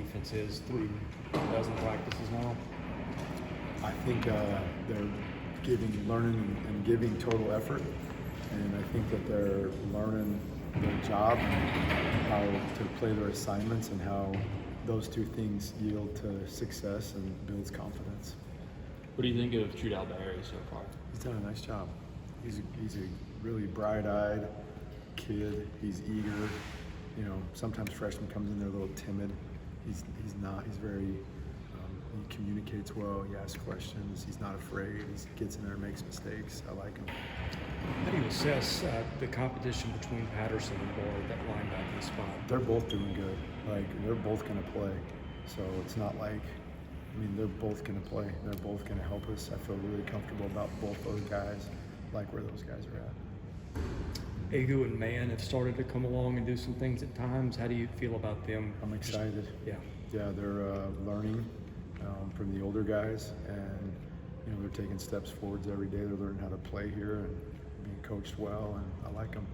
defense is through a dozen practices now? I think they're learning and giving total effort, and I think that they're learning their job and how to play their assignments and how those two things yield to success and builds confidence. What do you think of Trudell Berry so far? He's done a nice job. He's a really bright-eyed kid. He's eager. You know, sometimes freshman comes in there a little timid. He's not. He's very. He communicates well. He asks questions. He's not afraid. He gets in there and makes mistakes. I like him. How do you assess the competition between Patterson and Boyd at that linebacking spot? They're both doing good. Like, they're both going to play. So it's not like, I mean, they're both going to play. They're both going to help us. I feel really comfortable about both those guys, like where those guys are at. Agu and Mann have started to come along and do some things at times. How do you feel about them? I'm excited. Yeah. Yeah, they're learning from the older guys, and you know, they're taking steps forwards every day. They're learning how to play here and being coached well, and I like them.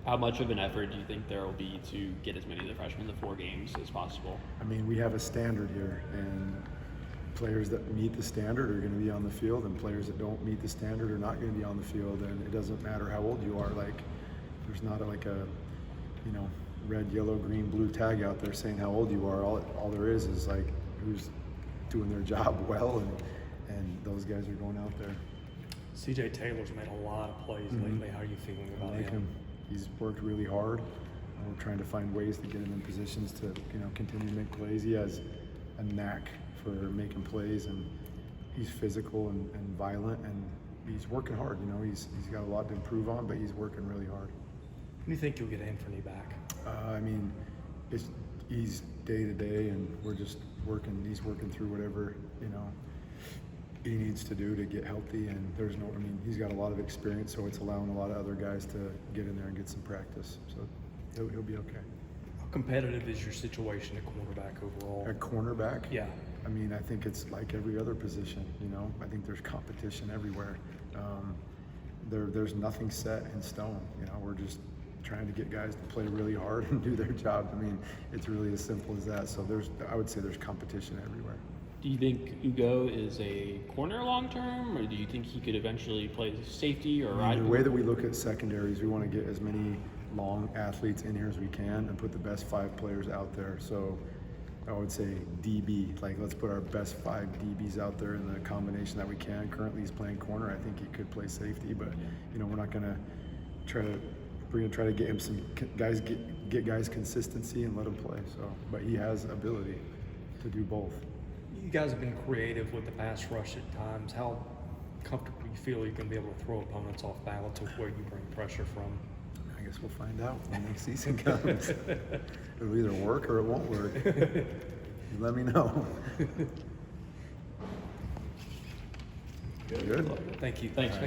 How much of an effort do you think there will be to get as many of the freshmen to 4 games as possible? I mean, we have a standard here, and players that meet the standard are going to be on the field, and players that don't meet the standard are not going to be on the field. And it doesn't matter how old you are. Like, there's not like a, you know, red, yellow, green, blue tag out there saying how old you are. All there is like who's doing their job well, and those guys are going out there. CJ Taylor's made a lot of plays lately. How are you feeling about I like him. He's worked really hard. We're trying to find ways to get him in positions to, you know, continue to make plays. He has a knack for making plays, and he's physical and violent, and he's working hard. You know, he's got a lot to improve on, but he's working really hard. When do you think you'll get Anthony back? I mean, he's day to day, and we're just working. He's working through whatever, you know, he needs to do to get healthy. And there's no, I mean, he's got a lot of experience, so it's allowing a lot of other guys to get in there and get some practice. So he'll be okay. How competitive is your situation at cornerback overall? At cornerback? Yeah. I mean, I think it's like every other position, you know. I think there's competition everywhere. There's nothing set in stone, you know. We're just trying to get guys to play really hard and do their job. I mean, it's really as simple as that. So I would say there's competition everywhere. Do you think Ugo is a corner long term, or do you think he could eventually play safety or The way that we look at secondaries, we want to get as many long athletes in here as we can and put the best 5 players out there. So I would say DB, like let's put our best 5 DBs out there in the combination that we can. Currently he's playing corner. I think he could play safety, but you know, we're not going to try to get him some guys, get guys consistency and let him play. So, but he has ability to do both. You guys have been creative with the pass rush at times. How comfortable do you feel you're going to be able to throw opponents off balance with where you bring pressure from? I guess we'll find out when next season comes. It'll either work or it won't work. You let me know. Good. Thank you. Thanks.